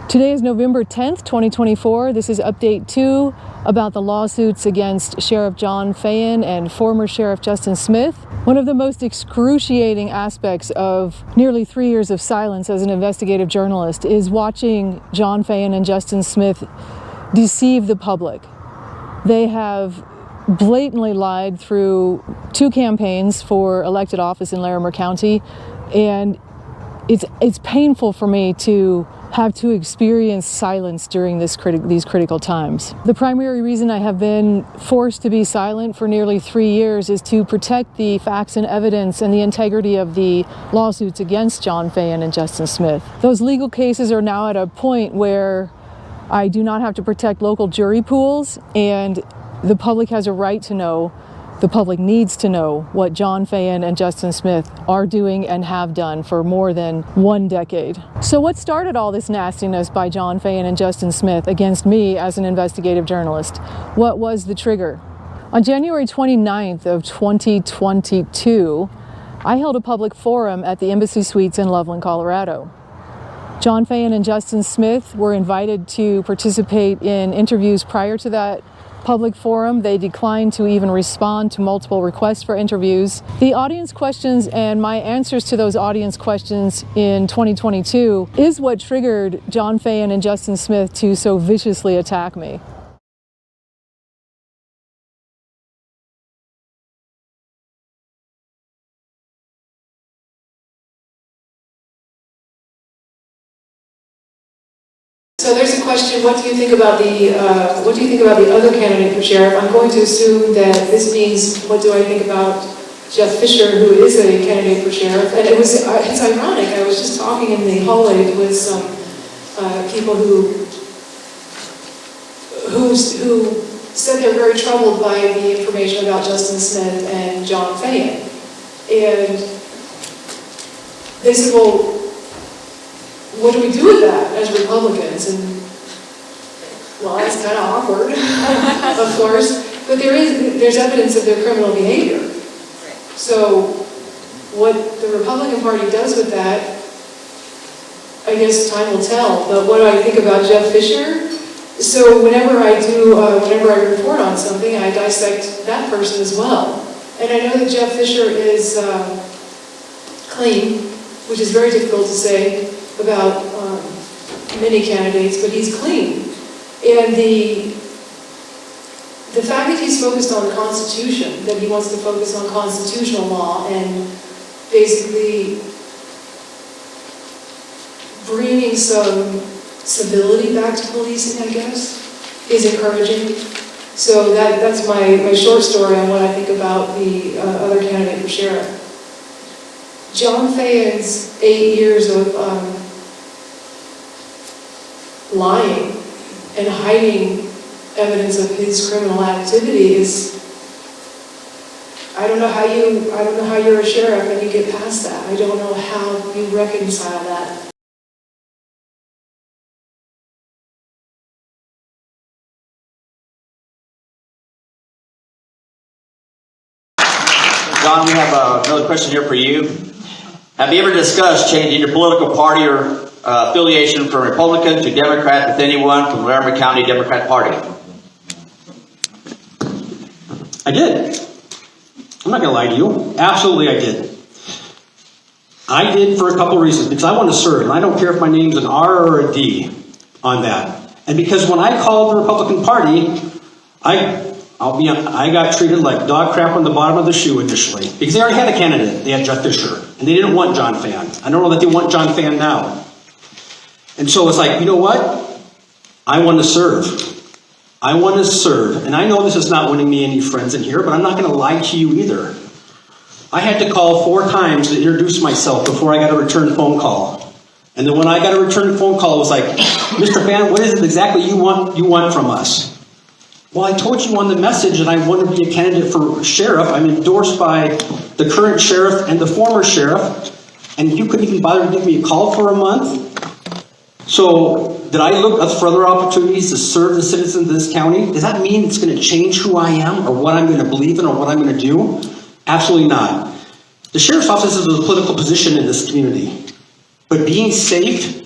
Today is November 10th, 2024. This is update 2 about the lawsuits against Sheriff John Feyen and former Sheriff Justin Smith. One of the most excruciating aspects of nearly 3 years of silence as an investigative journalist is watching John Feyen and Justin Smith deceive the public. They have blatantly lied through 2 campaigns for elected office in Larimer County, and it's painful for me to have to experience silence during these critical times. The primary reason I have been forced to be silent for nearly 3 years is to protect the facts and evidence and the integrity of the lawsuits against John Feyen and Justin Smith. Those legal cases are now at a point where I do not have to protect local jury pools, and the public has a right to know, the public needs to know what John Feyen and Justin Smith are doing and have done for more than 1 decade. So what started all this nastiness by John Feyen and Justin Smith against me as an investigative journalist? What was the trigger? On January 29th of 2022, I held a public forum at the Embassy Suites in Loveland, Colorado. John Feyen and Justin Smith were invited to participate in interviews prior to that public forum. They declined to even respond to multiple requests for interviews. The audience questions and my answers to those audience questions in 2022 is what triggered John Feyen and Justin Smith to so viciously attack me. So there's a question: what do you think about the other candidate for sheriff? I'm going to assume that this means what do I think about Jeff Fisher, who is a candidate for sheriff? And it's ironic. I was just talking in the hallway with some people who said they're very troubled by the information about Justin Smith and John Feyen, and they said, well, what do we do with that as Republicans? And well, it's kind of awkward, of course, but there's evidence of their criminal behavior. So what the Republican Party does with that, I guess time will tell. But what I think about Jeff Fisher, so whenever I report on something, I dissect that person as well. And I know that Jeff Fisher is clean, which is very difficult to say about many candidates, but he's clean. And the fact that he's focused on the Constitution, that he wants to focus on constitutional law and basically bringing some civility back to policing, I guess, is encouraging. So that's my short story on what I think about the other candidate for sheriff. John Feyen's 8 years of lying and hiding evidence of his criminal activity is, I don't know how you're a sheriff and you get past that. I don't know how you reconcile that. John, we have another question here for you. Have you ever discussed changing your political party or affiliation from Republican to Democrat with anyone from Larimer County Democrat Party? I did. I'm not going to lie to you. Absolutely I did. I did for a couple of reasons. Because I want to serve, and I don't care if my name's an R or a D on that. And because when I called the Republican Party, I got treated like dog crap on the bottom of the shoe initially. Because they already had a candidate. They had Jeff Fisher. And they didn't want John Feyen. I don't know that they want John Feyen now. And so it's like, you know what? I want to serve. I want to serve. And I know this is not winning me any friends in here, but I'm not going to lie to you either. I had to call 4 times to introduce myself before I got a return phone call. And then when I got a return phone call, it was like, Mr. Feyen, what is it exactly you want from us? Well, I told you on the message that I want to be a candidate for sheriff. I'm endorsed by the current sheriff and the former sheriff. And you couldn't even bother to give me a call for a month? So did I look for other opportunities to serve the citizens of this county? Does that mean it's going to change who I am or what I'm going to believe in or what I'm going to do? Absolutely not. The sheriff's office is a political position in this community. But being safe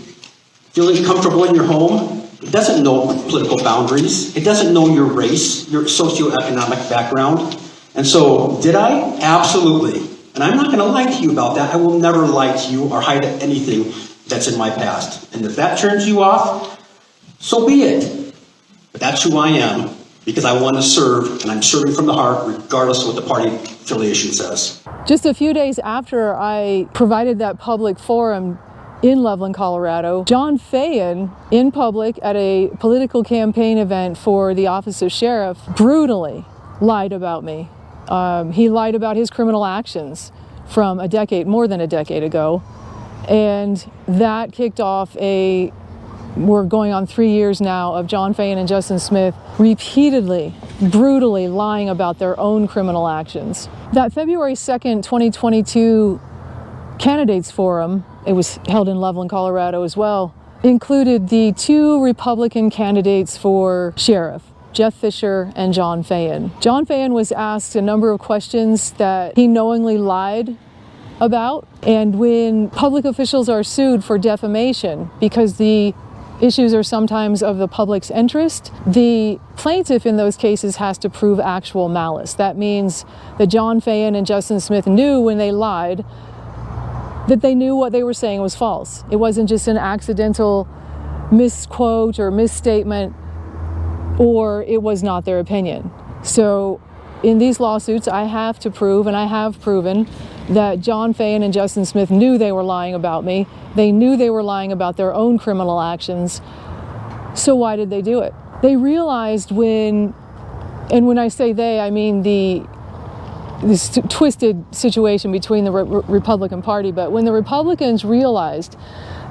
feeling comfortable in your home. It doesn't know political boundaries. It doesn't know your race, your socioeconomic background. And so, did I? Absolutely. And I'm not going to lie to you about that. I will never lie to you or hide anything that's in my past. And if that turns you off, so be it. But that's who I am, because I want to serve, and I'm serving from the heart, regardless of what the party affiliation says. Just a few days after I provided that public forum in Loveland, Colorado, John Feyen, in public at a political campaign event for the office of sheriff, brutally lied about me. He lied about his criminal actions from more than a decade ago. And that kicked off we're going on 3 years now of John Feyen and Justin Smith repeatedly, brutally lying about their own criminal actions. That February 2nd, 2022 Candidates Forum, it was held in Loveland, Colorado as well, included the 2 Republican candidates for sheriff, Jeff Fisher and John Feyen. John Feyen was asked a number of questions that he knowingly lied about. And when public officials are sued for defamation, because the issues are sometimes of the public's interest, the plaintiff in those cases has to prove actual malice. That means that John Feyen and Justin Smith knew when they lied that they knew what they were saying was false. It wasn't just an accidental misquote or misstatement, or it was not their opinion. So in these lawsuits, I have to prove, and I have proven, that John Feyen and Justin Smith knew they were lying about me. They knew they were lying about their own criminal actions. So why did they do it? They realized and when I say they, I mean this twisted situation between the Republican Party, but when the Republicans realized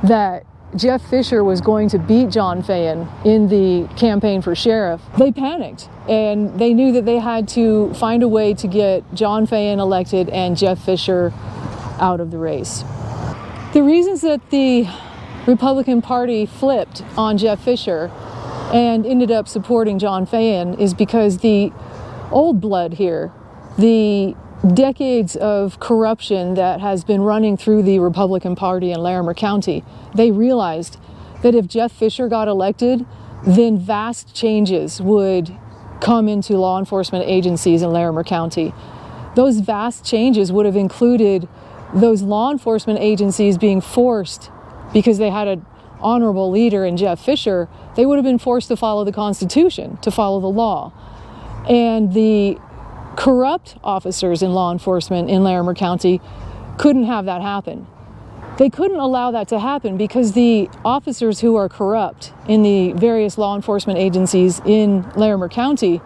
that Jeff Fisher was going to beat John Feyen in the campaign for sheriff, they panicked, and they knew that they had to find a way to get John Feyen elected and Jeff Fisher out of the race. The reasons that the Republican Party flipped on Jeff Fisher and ended up supporting John Feyen is because the old blood here, the decades of corruption that has been running through the Republican Party in Larimer County, they realized that if Jeff Fisher got elected, then vast changes would come into law enforcement agencies in Larimer County. Those vast changes would have included those law enforcement agencies being forced, because they had an honorable leader in Jeff Fisher, they would have been forced to follow the Constitution, to follow the law. And the corrupt officers in law enforcement in Larimer County couldn't have that happen. They couldn't allow that to happen because the officers who are corrupt in the various law enforcement agencies in Larimer County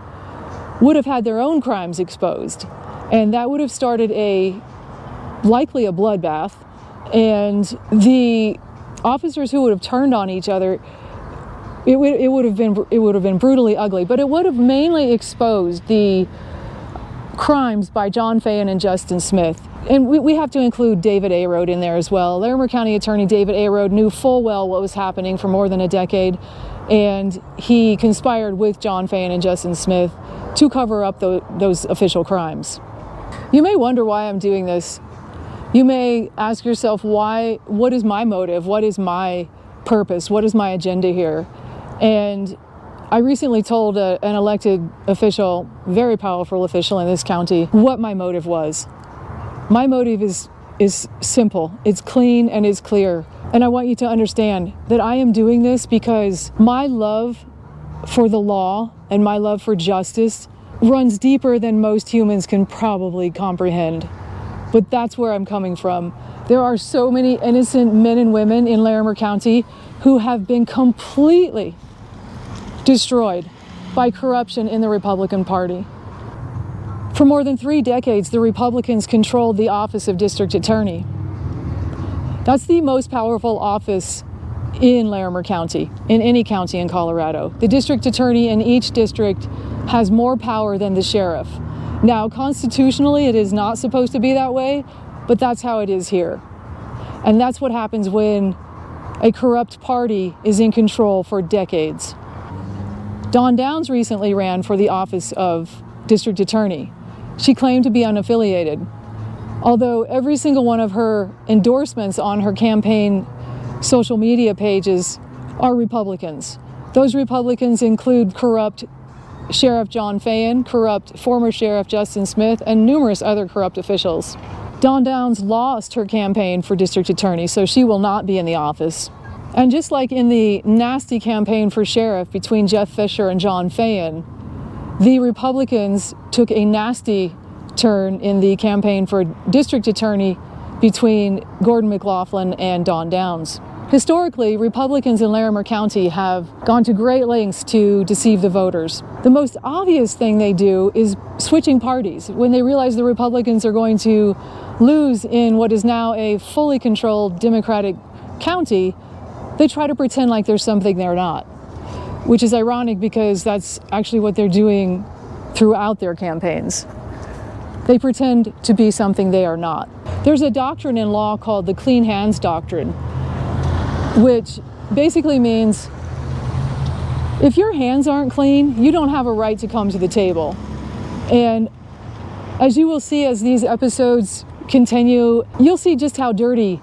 would have had their own crimes exposed. And that would have started likely a bloodbath. And the officers who would have turned on each other, it would have been brutally ugly. But it would have mainly exposed the crimes by John Feyen and Justin Smith. And we have to include David Arode in there as well. Larimer County Attorney David Arode knew full well what was happening for more than a decade, and he conspired with John Feyen and Justin Smith to cover up those official crimes. You may wonder why I'm doing this. You may ask yourself, what is my motive? What is my purpose? What is my agenda here? And I recently told an elected official, very powerful official in this county, what my motive was. My motive is simple, it's clean, and it's clear. And I want you to understand that I am doing this because my love for the law and my love for justice runs deeper than most humans can probably comprehend. But that's where I'm coming from. There are so many innocent men and women in Larimer County who have been completely destroyed by corruption in the Republican Party. For more than 3 decades, the Republicans controlled the office of district attorney. That's the most powerful office in Larimer County, in any county in Colorado. The district attorney in each district has more power than the sheriff. Now, constitutionally, it is not supposed to be that way, but that's how it is here. And that's what happens when a corrupt party is in control for decades. Dawn Downs recently ran for the office of district attorney. She claimed to be unaffiliated, although every single one of her endorsements on her campaign social media pages are Republicans. Those Republicans include corrupt Sheriff John Feyen, corrupt former Sheriff Justin Smith, and numerous other corrupt officials. Dawn Downs lost her campaign for district attorney, so she will not be in the office. And just like in the nasty campaign for sheriff between Jeff Fisher and John Feyen, the Republicans took a nasty turn in the campaign for district attorney between Gordon McLaughlin and Dawn Downs. Historically, Republicans in Larimer County have gone to great lengths to deceive the voters. The most obvious thing they do is switching parties. When they realize the Republicans are going to lose in what is now a fully controlled Democratic county, they try to pretend like there's something they're not, which is ironic because that's actually what they're doing throughout their campaigns. They pretend to be something they are not. There's a doctrine in law called the clean hands doctrine, which basically means if your hands aren't clean, you don't have a right to come to the table. And as you will see as these episodes continue, you'll see just how dirty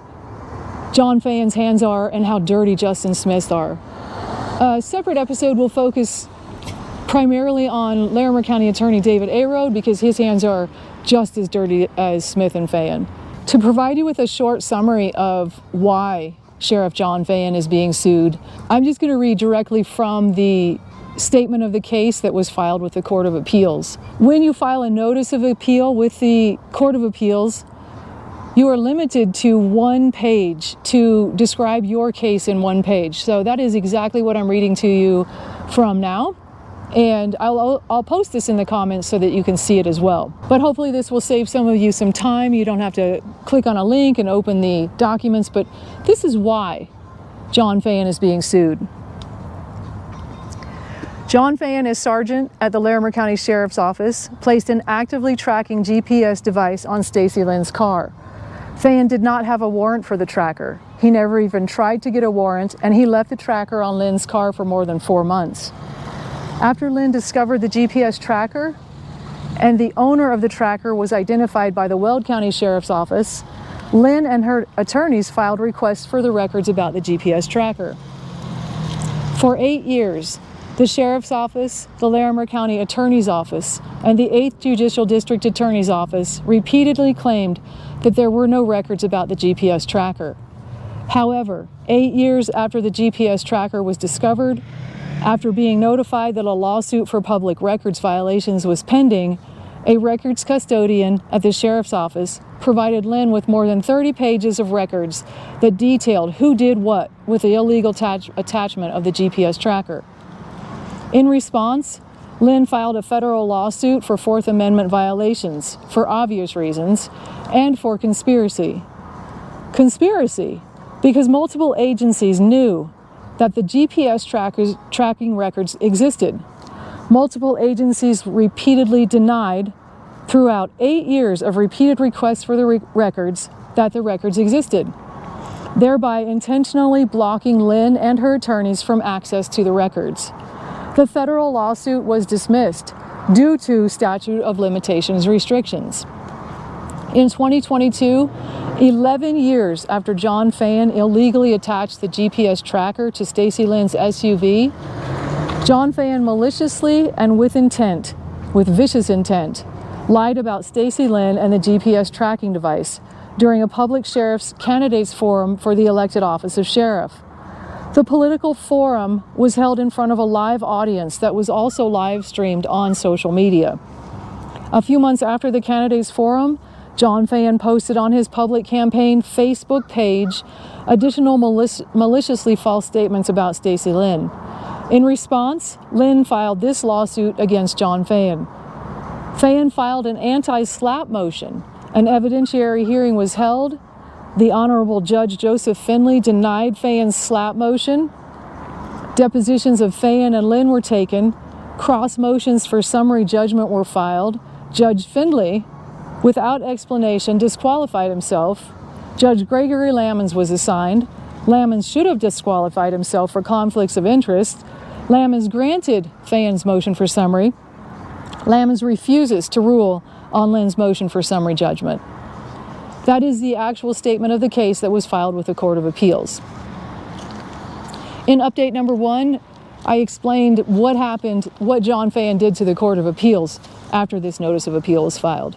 John Feyen's hands are and how dirty Justin Smith's are. A separate episode will focus primarily on Larimer County Attorney David Arode because his hands are just as dirty as Smith and Feyen. To provide you with a short summary of why Sheriff John Feyen is being sued, I'm just going to read directly from the statement of the case that was filed with the Court of Appeals. When you file a notice of appeal with the Court of Appeals, you are limited to 1 page to describe your case in 1 page. So that is exactly what I'm reading to you from now. And I'll post this in the comments so that you can see it as well. But hopefully this will save some of you some time. You don't have to click on a link and open the documents, but this is why John Feyen is being sued. John Feyen, as sergeant at the Larimer County Sheriff's Office, placed an actively tracking GPS device on Stacy Lynn's car. Feyen did not have a warrant for the tracker. He never even tried to get a warrant, and he left the tracker on Lynn's car for more than 4 months. After Lynn discovered the GPS tracker and the owner of the tracker was identified by the Weld County Sheriff's Office, Lynn and her attorneys filed requests for the records about the GPS tracker. For 8 years, the Sheriff's Office, the Larimer County Attorney's Office, and the 8th Judicial District Attorney's Office repeatedly claimed that there were no records about the GPS tracker. However, 8 years after the GPS tracker was discovered, after being notified that a lawsuit for public records violations was pending, a records custodian at the Sheriff's Office provided Lynn with more than 30 pages of records that detailed who did what with the illegal attachment of the GPS tracker. In response, Lynn filed a federal lawsuit for Fourth Amendment violations, for obvious reasons, and for conspiracy. Conspiracy, because multiple agencies knew that the GPS tracking records existed. Multiple agencies repeatedly denied, throughout 8 years of repeated requests for the records, that the records existed, thereby intentionally blocking Lynn and her attorneys from access to the records. The federal lawsuit was dismissed due to statute of limitations restrictions. In 2022, 11 years after John Feyen illegally attached the GPS tracker to Stacy Lynn's SUV, John Feyen maliciously and with vicious intent, lied about Stacy Lynn and the GPS tracking device during a public sheriff's candidates forum for the elected office of sheriff. The political forum was held in front of a live audience that was also live streamed on social media. A few months after the candidates forum, John Feyen posted on his public campaign Facebook page additional maliciously false statements about Stacy Lynn. In response, Lynn filed this lawsuit against John Feyen. Feyen filed an anti-SLAPP motion. An evidentiary hearing was held. The Honorable Judge Joseph Finley denied Feyen's SLAPP motion. Depositions of Feyen and Lynn were taken. Cross motions for summary judgment were filed. Judge Finley, without explanation, disqualified himself. Judge Gregory Lammons was assigned. Lammons should have disqualified himself for conflicts of interest. Lammons granted Feyen's motion for summary. Lammons refuses to rule on Lynn's motion for summary judgment. That is the actual statement of the case that was filed with the Court of Appeals. In update number 1, I explained what happened, what John Feyen did to the Court of Appeals after this notice of appeal was filed.